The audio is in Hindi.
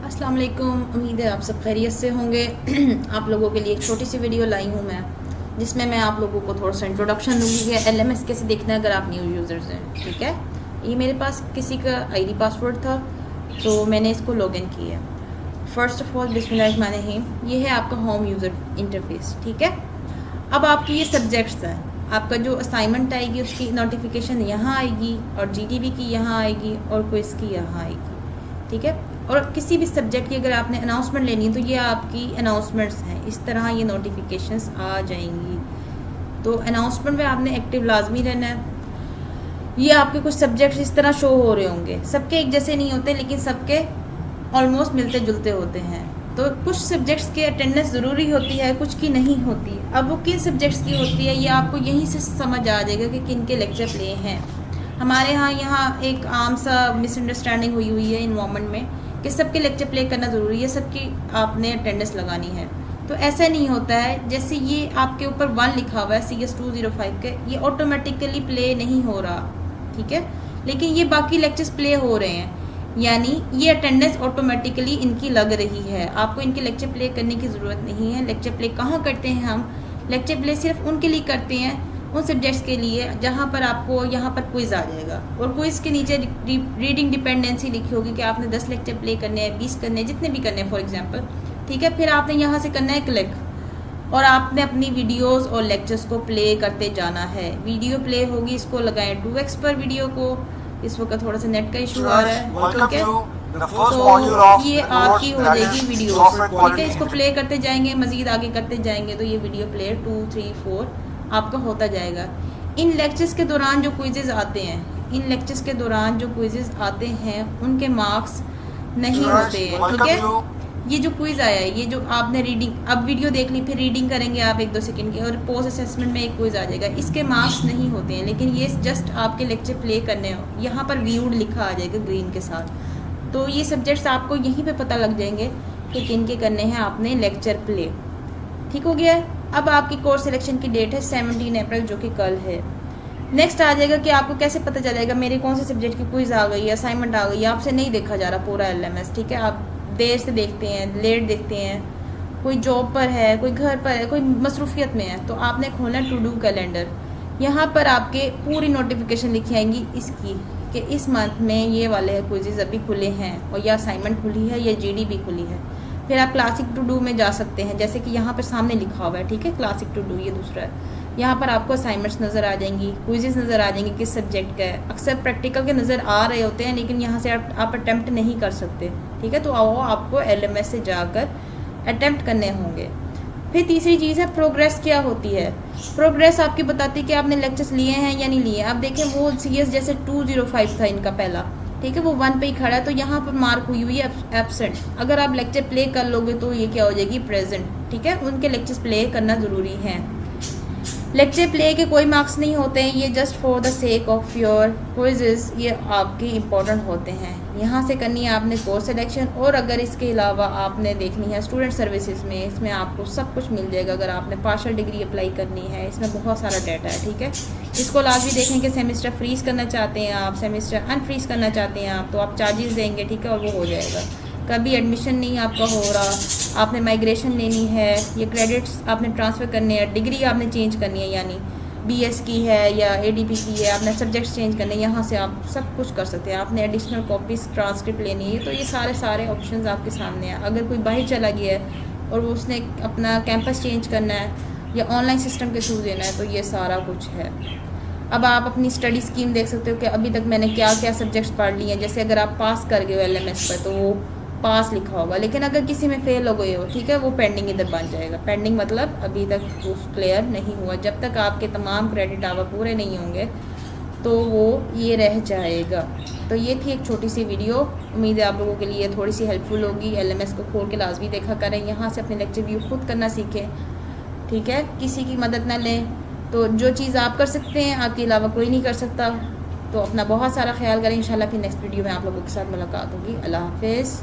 अस्सलाम वालेकुम। उम्मीद है आप सब खैरियत से होंगे। आप लोगों के लिए एक छोटी सी वीडियो लाई हूँ मैं, जिसमें मैं आप लोगों को थोड़ा सा इंट्रोडक्शन दूँगी कि एलएमएस कैसे देखना है अगर आप न्यू यूज़र्स हैं। ठीक है, ये मेरे पास किसी का आईडी पासवर्ड था तो मैंने इसको लॉगिन किया। फ़र्स्ट ऑफ़ ऑल बिस्मिल्लाहिर्रहमानिर्रहीम, ये है आपका होम यूज़र इंटरफेस। ठीक है, अब आपकी ये सब्जेक्ट्स हैं, आपका जो असाइनमेंट आएगी उसकी नोटिफिकेशन यहाँ आएगी और जीडीबी की यहाँ आएगी और क्विज़ की यहाँ आएगी। ठीक है, और किसी भी सब्जेक्ट की अगर आपने अनाउंसमेंट लेनी है तो ये आपकी अनाउंसमेंट्स हैं, इस तरह ये नोटिफिकेशंस आ जाएंगी। तो अनाउंसमेंट में आपने एक्टिव लाजमी रहना है। ये आपके कुछ सब्जेक्ट्स इस तरह शो हो रहे होंगे, सबके एक जैसे नहीं होते लेकिन सबके ऑलमोस्ट मिलते जुलते होते हैं। तो कुछ सब्जेक्ट्स की अटेंडेंस ज़रूरी होती है, कुछ की नहीं होती। अब वो किन सब्जेक्ट्स की होती है ये आपको यहीं से समझ आ जाएगा कि किन के लेक्चर प्ले हैं। हमारे यहाँ एक आम सा मिसअंडरस्टैंडिंग हुई है इन्वायरमेंट में कि सबके लेक्चर प्ले करना ज़रूरी है, सबकी आपने अटेंडेंस लगानी है। तो ऐसा नहीं होता है। जैसे ये आपके ऊपर 1 लिखा हुआ है CS205 के, ये ऑटोमेटिकली प्ले नहीं हो रहा। ठीक है, लेकिन ये बाकी लेक्चर्स प्ले हो रहे हैं, यानी ये अटेंडेंस ऑटोमेटिकली इनकी लग रही है। आपको इनके लेक्चर प्ले करने की ज़रूरत नहीं है। लेक्चर प्ले कहाँ करते हैं हम? लेक्चर प्ले सिर्फ उनके लिए करते हैं, उन सब्जेक्ट्स के लिए जहाँ पर आपको यहाँ पर क्विज़ आ जाएगा और क्विज़ के नीचे रीडिंग डिपेंडेंसी लिखी होगी कि आपने 10 लेक्चर प्ले करने हैं, 20 करने हैं, जितने भी करने हैं फॉर एग्जांपल। ठीक है, फिर आपने यहाँ से करना है क्लिक और आपने अपनी वीडियोस और लेक्चर्स को प्ले करते जाना है। वीडियो प्ले होगी, इसको लगाएं 2x पर वीडियो को। इस वक्त थोड़ा सा नेट का इशू आ रहा है। ठीक है, तो ये आपकी हो जाएगी वीडियो। ठीक है, इसको प्ले करते जाएंगे, मज़ीद आगे करते जाएंगे तो ये वीडियो प्ले 2, 3, 4 आपका होता जाएगा। इन लेक्चर्स के दौरान जो क्विज़ेज़ आते हैं, इन लेक्चर्स के दौरान जो क्विज़ेज़ आते हैं उनके मार्क्स नहीं होते हैं। ठीक है, ये जो क्विज़ आया है, ये जो आपने रीडिंग, अब वीडियो देख ली, फिर रीडिंग करेंगे आप 1-2 सेकंड की और पोस्ट असेसमेंट में एक क्विज़ आ जाएगा, इसके मार्क्स नहीं होते हैं। लेकिन ये जस्ट आपके लेक्चर प्ले करने हो, यहाँ पर व्यूड लिखा आ जाएगा ग्रीन के साथ। तो ये सब्जेक्ट्स आपको यहीं पे पता लग जाएंगे कि किन के करने हैं आपने लेक्चर प्ले। ठीक हो गया है। अब आपकी कोर्स सिलेक्शन की डेट है 17 अप्रैल, जो कि कल है। नेक्स्ट आ जाएगा कि आपको कैसे पता चलेगा मेरे कौन से सब्जेक्ट की क्विज़ आ गई है, असाइनमेंट आ गई है। आपसे नहीं देखा जा रहा पूरा LMS। ठीक है, आप देर से देखते हैं, लेट देखते हैं, कोई जॉब पर है, कोई घर पर है, कोई मसरूफियत में है, तो आपने खोलना टू डू कैलेंडर। यहाँ पर आपके पूरी नोटिफिकेशन लिखी आएंगी इसकी कि इस मंथ में ये वाले क्विज़ अभी खुले हैं और या असाइनमेंट खुली है या GDB खुली है। फिर आप क्लासिक टू डू में जा सकते हैं, जैसे कि यहाँ पर सामने लिखा हुआ है। ठीक है, क्लासिक टू डू ये दूसरा है। यहाँ पर आपको असाइनमेंट्स नज़र आ जाएंगी, क्विज़ेस नज़र आ जाएंगे किस सब्जेक्ट का है। अक्सर प्रैक्टिकल के नज़र आ रहे होते हैं लेकिन यहाँ से आप अटैम्प्ट नहीं कर सकते। ठीक है, तो वो आपको LMS से जाकर अटैम्प्ट करने होंगे। फिर तीसरी चीज़ है प्रोग्रेस। क्या होती है प्रोग्रेस? आपकी बताती है कि आपने लेक्चर्स लिए हैं या नहीं लिए। आप देखें वो CS जैसे 205 था इनका पहला, ठीक है, वो 1 पे ही खड़ा है, तो यहाँ पर मार्क हुई है एब्सेंट। अगर आप लेक्चर प्ले कर लोगे तो ये क्या हो जाएगी? प्रेजेंट। ठीक है, उनके लेक्चर्स प्ले करना ज़रूरी है। लेक्चर प्ले के कोई मार्क्स नहीं होते हैं, ये just for the sake of your quizzes, ये आपके इम्पोर्टेंट होते हैं। यहाँ से करनी है आपने कोर्स सिलेक्शन, और अगर इसके अलावा आपने देखनी है स्टूडेंट सर्विसेज में, इसमें आपको सब कुछ मिल जाएगा। अगर आपने पार्शियल डिग्री अप्लाई करनी है, इसमें बहुत सारा डाटा है। ठीक है, इसको लाजमी देखें कि सेमेस्टर फ्रीज़ करना चाहते हैं आप, सेमेस्टर अनफ्रीज़ करना चाहते हैं आप, तो आप चार्जेस देंगे। ठीक है, और वो हो जाएगा। कभी एडमिशन नहीं आपका हो रहा, आपने माइग्रेशन लेनी है, ये क्रेडिट्स आपने ट्रांसफ़र करने हैं, डिग्री आपने चेंज करनी है, यानी BS की है या ADP की है, आपने सब्जेक्ट्स चेंज करने हैं, यहाँ से आप सब कुछ कर सकते हैं। आपने एडिशनल कॉपीज़ ट्रांसक्रिप्ट लेनी है, तो ये सारे ऑप्शंस आपके सामने हैं। अगर कोई बाहर चला गया है और वो उसने अपना कैंपस चेंज करना है या ऑनलाइन सिस्टम के थ्रू देना है, तो ये सारा कुछ है। अब आप अपनी स्टडी स्कीम देख सकते हो कि अभी तक मैंने क्या क्या सब्जेक्ट्स पढ़ लिए हैं। जैसे अगर आप पास कर गए हो LMS पर तो वो पास लिखा होगा, लेकिन अगर किसी में फेल हो गए हो, ठीक है, वो पेंडिंग इधर बन जाएगा। पेंडिंग मतलब अभी तक प्रूफ क्लियर नहीं हुआ। जब तक आपके तमाम क्रेडिट आवर पूरे नहीं होंगे तो वो ये रह जाएगा। तो ये थी एक छोटी सी वीडियो, उम्मीद है आप लोगों के लिए थोड़ी सी हेल्पफुल होगी। LMS को खोल के लाजमी देखा करें, यहाँ से अपने लेक्चर व्यू खुद करना सीखें। ठीक है, किसी की मदद ना लें। तो जो चीज़ आप कर सकते हैं आपके अलावा कोई नहीं कर सकता। तो अपना बहुत सारा ख्याल करें। इंशाल्लाह फिर नेक्स्ट वीडियो में आप लोगों के साथ मुलाकात होगी। अल्लाह हाफिज़।